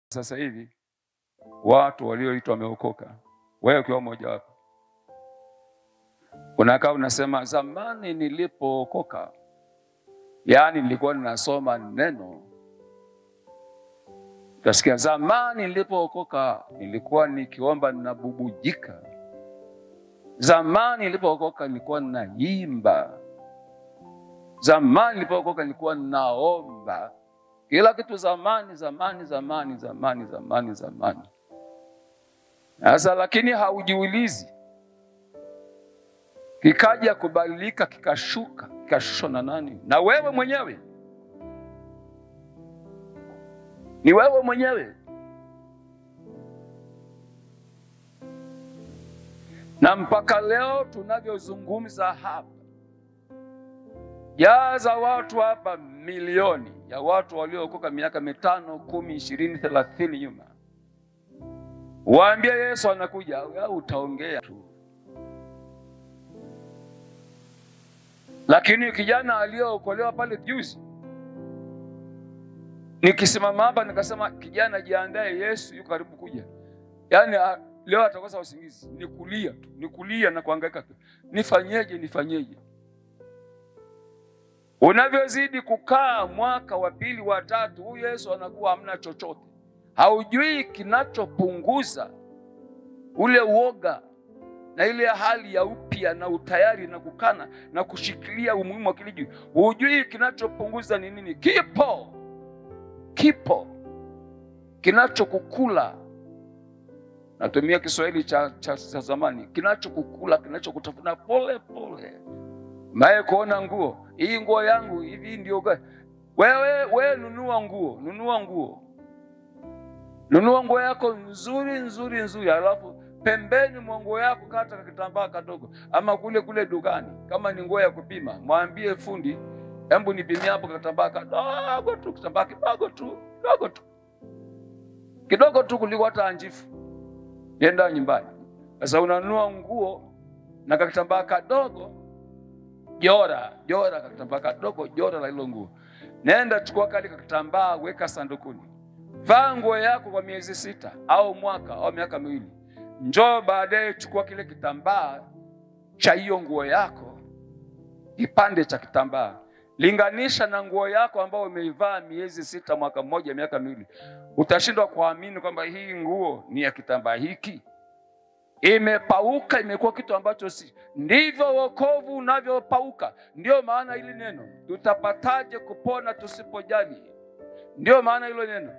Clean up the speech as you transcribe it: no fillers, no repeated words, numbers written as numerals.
Sasa hivi watu walioitwa wameokoka, wewe ukiwa mmoja wapo, unakaa unasema zamani nilipookoka, yaani nilikuwa ninasoma neno. Utasikia zamani nilipookoka nilikuwa nikiomba ninabubujika. Zamani nilipookoka nilikuwa ninaimba. Zamani nilipookoka nilikuwa ninaomba. Kila kitu zamani, zamani, zamani, zamani, zamani, zamani. Sasa lakini haujiulizi. Kikaja kubadilika, kikashuka, kikashushwa na nani? Na wewe mwenyewe. Ni wewe mwenyewe. Na mpaka leo tunavyozungumza hapa, jaza watu hapa milioni ya watu waliokoka miaka 5, 10, 20, 30 nyuma. Waambie Yesu anakuja, wewe utaongea tu. Lakini kijana aliyookolewa pale juzi, nikisimama hapa nikasema kijana jiandae, Yesu yuko karibu kuja. Yaani leo atakosa usingizi, nikulia tu, nikulia na kuhangaika tu. Nifanyeje? Unavyozidi kukaa mwaka wa pili wa tatu, huyu Yesu anakuwa hamna chochote. Haujui kinachopunguza ule uoga na ile hali ya upya na utayari na kukana na kushikilia umuhimu wa kile juu. Hujui kinachopunguza ni nini. Kipo kinachokukula. Natumia Kiswahili cha zamani. Kinachokukula, kinachokutafuna pole pole. Mae kuona nguo, hii nguo yangu hivi ndio gani? Wewe nunua nguo. Nunua nguo yako nzuri, alafu pembeni mwa nguo yako kata kitambaa kadogo, ama kule dukani kama ni nguo ya kupima, mwambie fundi, hebu nipimie hapo kitambaa kadogo tu, kitambaa kidogo tu kuliko hata anjifu. Nenda nyumbani. Sasa unanunua nguo na kitambaa kadogo, jora kitambaa kadogo, jora la hilo nguo. Nenda chukua kale kitambaa, weka sandukuni. Vaa nguo yako kwa miezi 6 au mwaka au miaka 2. Njoo baadaye chukua kile kitambaa cha hiyo nguo yako, kipande cha kitambaa, linganisha na nguo yako ambayo umeivaa miezi 6, mwaka 1, miaka 2. Utashindwa kuamini kwamba hii nguo ni ya kitambaa hiki. Imepauka, imekuwa kitu ambacho si. Ndivyo wokovu unavyopauka. Ndio maana hili neno, tutapataje kupona tusipojali? Ndio maana hilo neno.